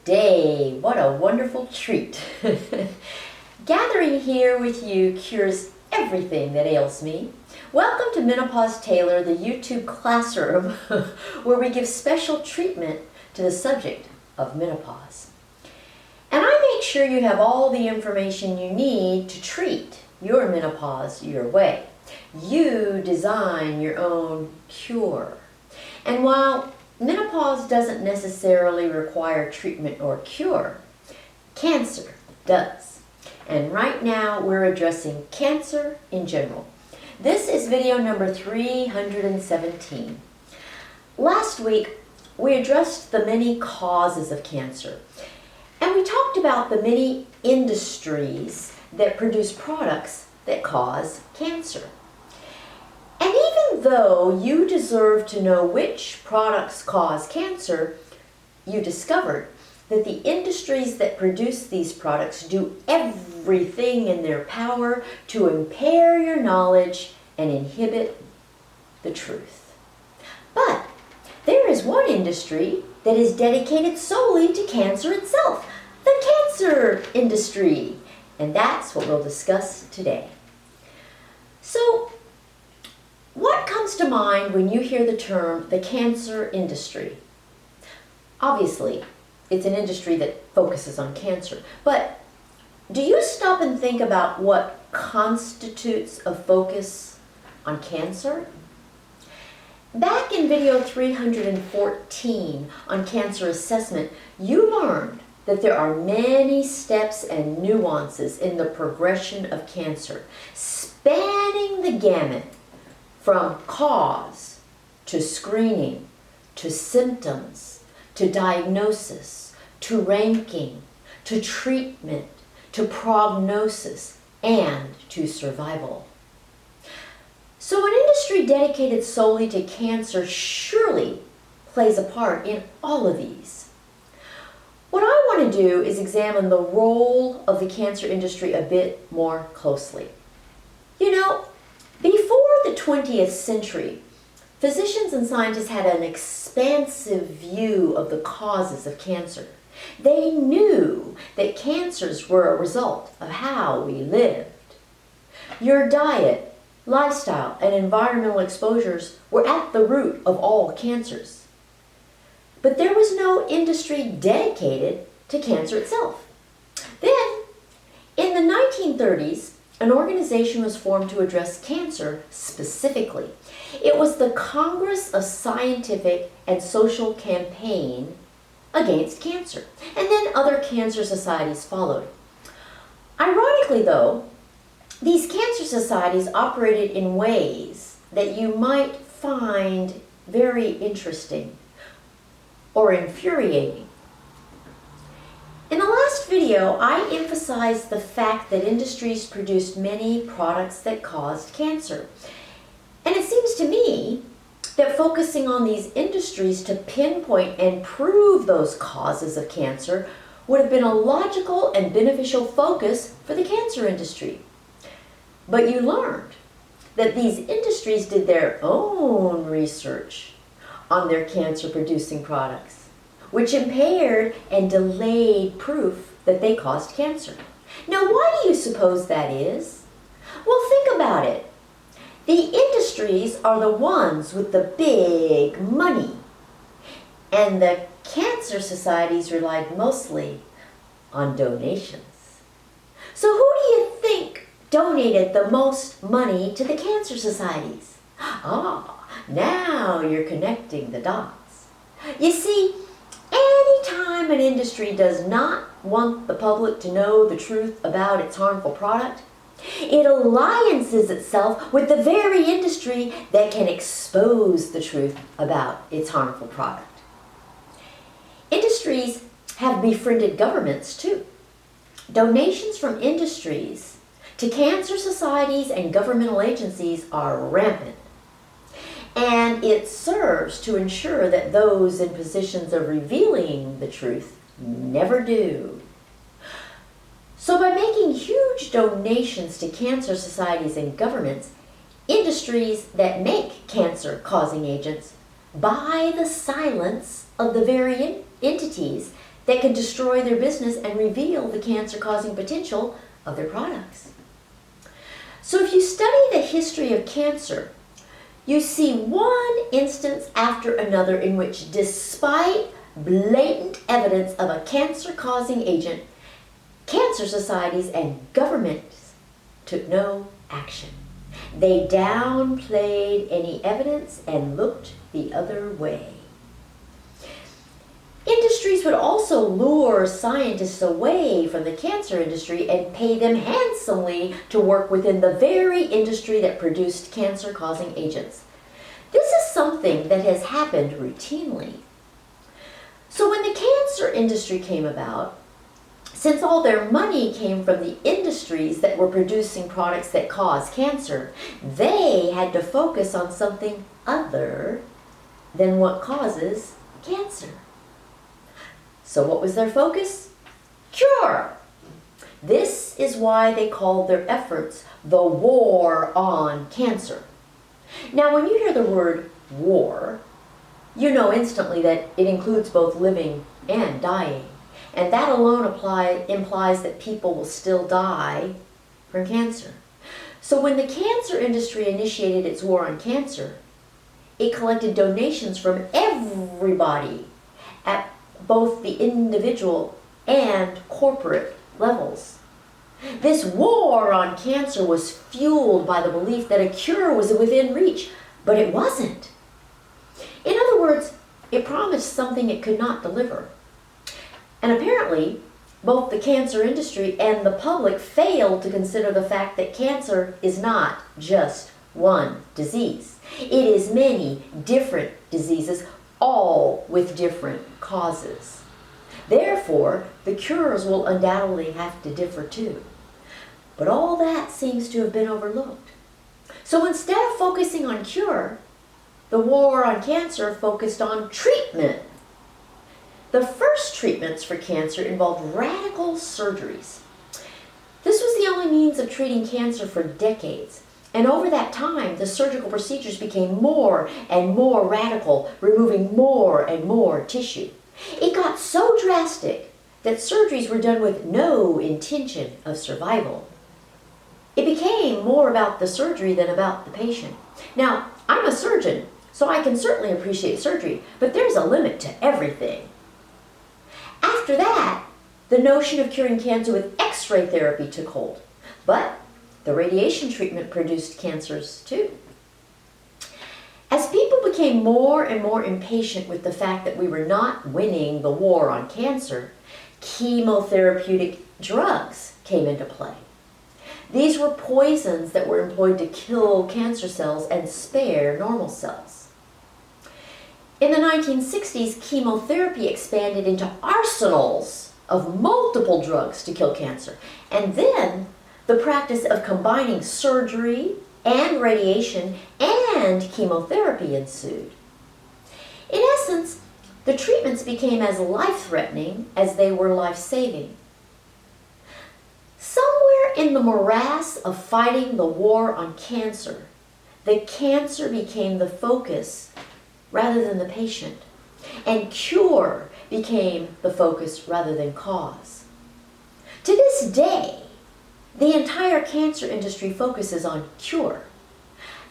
day. What a wonderful treat. Gathering here with you cures everything that ails me. Welcome to Menopause Taylor, the YouTube classroom where we give special treatment to the subject of menopause. And I make sure you have all the information you need to treat your menopause your way. You design your own cure. And while menopause doesn't necessarily require treatment or cure, cancer does. And right now we're addressing cancer in general. This is video number 317. Last week we addressed the many causes of cancer. And we talked about the many industries that produce products that cause cancer. And even though you deserve to know which products cause cancer, you discovered that the industries that produce these products do everything in their power to impair your knowledge and inhibit the truth. But there is one industry that is dedicated solely to cancer itself, the cancer industry. And that's what we'll discuss today. So, what comes to mind when you hear the term the cancer industry? Obviously, it's an industry that focuses on cancer. But do you stop and think about what constitutes a focus on cancer? Back in video 314 on cancer assessment, you learned that there are many steps and nuances in the progression of cancer, spanning the gamut from cause to screening to symptoms to diagnosis to ranking to treatment to prognosis and to survival. So an industry dedicated solely to cancer surely plays a part in all of these. What I want to do is examine the role of the cancer industry a bit more closely. You know, before the 20th century, physicians and scientists had an expansive view of the causes of cancer. They knew that cancers were a result of how we lived. Your diet, lifestyle, and environmental exposures were at the root of all cancers. But there was no industry dedicated to cancer itself. Then, in the 1930s, an organization was formed to address cancer specifically. It was the Congress of Scientific and Social Campaign Against Cancer. And then other cancer societies followed. Ironically, though, these cancer societies operated in ways that you might find very interesting or infuriating. In the last video, I emphasized the fact that industries produced many products that caused cancer. And it seems to me that focusing on these industries to pinpoint and prove those causes of cancer would have been a logical and beneficial focus for the cancer industry. But you learned that these industries did their own research on their cancer-producing products, which impaired and delayed proof that they caused cancer. Now, why do you suppose that is? Well, think about it. The industries are the ones with the big money, and the cancer societies relied mostly on donations. So who do you think donated the most money to the cancer societies? Now you're connecting the dots. You see, anytime an industry does not want the public to know the truth about its harmful product, it alliances itself with the very industry that can expose the truth about its harmful product. Industries have befriended governments too. Donations from industries to cancer societies and governmental agencies are rampant. And it serves to ensure that those in positions of revealing the truth never do. So by making huge donations to cancer societies and governments, industries that make cancer-causing agents buy the silence of the very entities that can destroy their business and reveal the cancer-causing potential of their products. So if you study the history of cancer, you see one instance after another in which, despite blatant evidence of a cancer-causing agent, cancer societies and governments took no action. They downplayed any evidence and looked the other way. Industries would also lure scientists away from the cancer industry and pay them handsomely to work within the very industry that produced cancer-causing agents. This is something that has happened routinely. So when the cancer industry came about, since all their money came from the industries that were producing products that cause cancer, they had to focus on something other than what causes cancer. So what was their focus? Cure! This is why they called their efforts the war on cancer. Now, when you hear the word war, you know instantly that it includes both living and dying. And that alone implies that people will still die from cancer. So when the cancer industry initiated its war on cancer, it collected donations from everybody at both the individual and corporate levels. This war on cancer was fueled by the belief that a cure was within reach, but it wasn't. In other words, it promised something it could not deliver. And apparently, both the cancer industry and the public failed to consider the fact that cancer is not just one disease. It is many different diseases, all with different causes. Therefore, the cures will undoubtedly have to differ too. But all that seems to have been overlooked. So instead of focusing on cure, the war on cancer focused on treatment. The first treatments for cancer involved radical surgeries. This was the only means of treating cancer for decades. And over that time, the surgical procedures became more and more radical, removing more and more tissue. It got so drastic that surgeries were done with no intention of survival. It became more about the surgery than about the patient. Now, I'm a surgeon, so I can certainly appreciate surgery, but there's a limit to everything. After that, the notion of curing cancer with X-ray therapy took hold. But the radiation treatment produced cancers too. As people became more and more impatient with the fact that we were not winning the war on cancer, chemotherapeutic drugs came into play. These were poisons that were employed to kill cancer cells and spare normal cells. In the 1960s, chemotherapy expanded into arsenals of multiple drugs to kill cancer. And then the practice of combining surgery and radiation and chemotherapy ensued. In essence, the treatments became as life-threatening as they were life-saving. Somewhere in the morass of fighting the war on cancer, the cancer became the focus rather than the patient, and cure became the focus rather than cause. To this day, the entire cancer industry focuses on cure.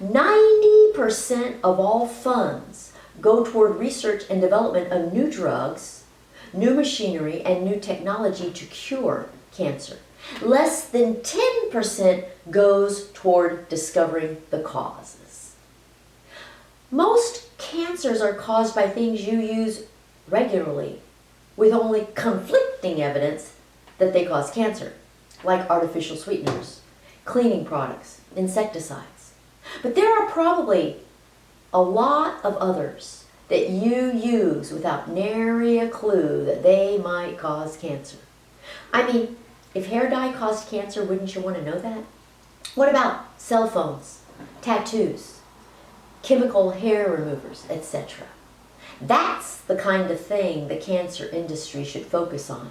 90% of all funds go toward research and development of new drugs, new machinery, and new technology to cure cancer. Less than 10% goes toward discovering the causes. Most cancers are caused by things you use regularly, with only conflicting evidence that they cause cancer, like artificial sweeteners, cleaning products, insecticides. But there are probably a lot of others that you use without nary a clue that they might cause cancer. I mean, if hair dye caused cancer, wouldn't you want to know that? What about cell phones, tattoos, chemical hair removers, etc.? That's the kind of thing the cancer industry should focus on.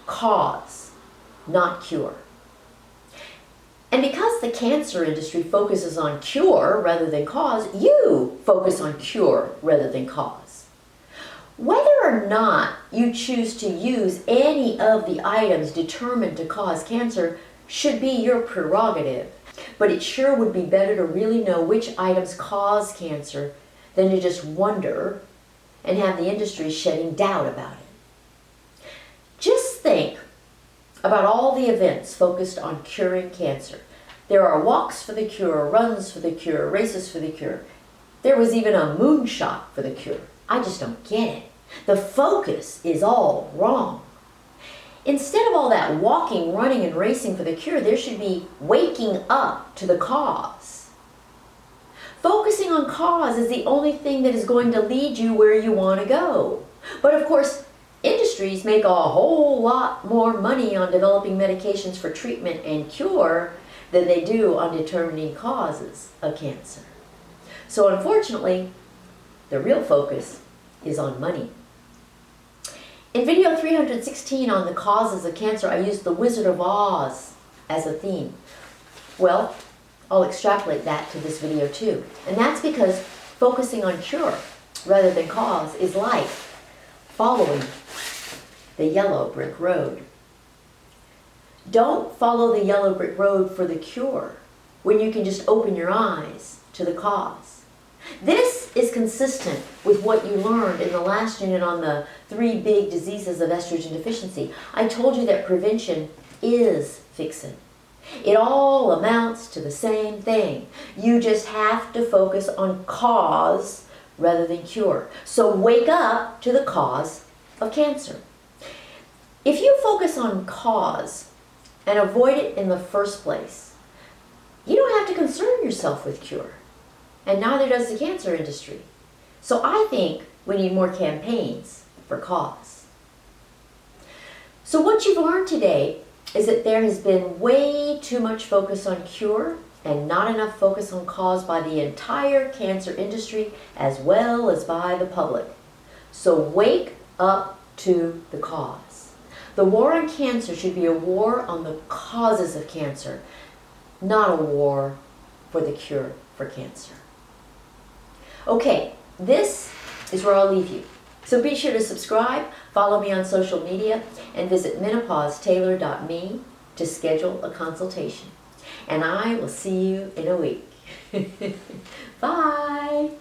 Cause, not cure. And because the cancer industry focuses on cure rather than cause, you focus on cure rather than cause. Whether or not you choose to use any of the items determined to cause cancer should be your prerogative, but it sure would be better to really know which items cause cancer than to just wonder and have the industry shedding doubt about it. Just think about all the events focused on curing cancer. There are walks for the cure, runs for the cure, races for the cure. There was even a moonshot for the cure. I just don't get it. The focus is all wrong. Instead of all that walking, running, and racing for the cure, there should be waking up to the cause. Focusing on cause is the only thing that is going to lead you where you want to go. But of course, industries make a whole lot more money on developing medications for treatment and cure than they do on determining causes of cancer. So unfortunately, the real focus is on money. In video 316 on the causes of cancer, I used the Wizard of Oz as a theme. Well, I'll extrapolate that to this video too. And that's because focusing on cure rather than cause is like following the yellow brick road. Don't follow the yellow brick road for the cure when you can just open your eyes to the cause. This is consistent with what you learned in the last unit on the 3 big diseases of estrogen deficiency. I told you that prevention is fixing. It all amounts to the same thing. You just have to focus on cause rather than cure. So wake up to the cause of cancer. If you focus on cause and avoid it in the first place, you don't have to concern yourself with cure. And neither does the cancer industry. So I think we need more campaigns for cause. So what you've learned today is that there has been way too much focus on cure and not enough focus on cause by the entire cancer industry as well as by the public. So wake up to the cause. The war on cancer should be a war on the causes of cancer, not a war for the cure for cancer. Okay, this is where I'll leave you. So be sure to subscribe, follow me on social media, and visit menopausetailor.me to schedule a consultation. And I will see you in a week. Bye!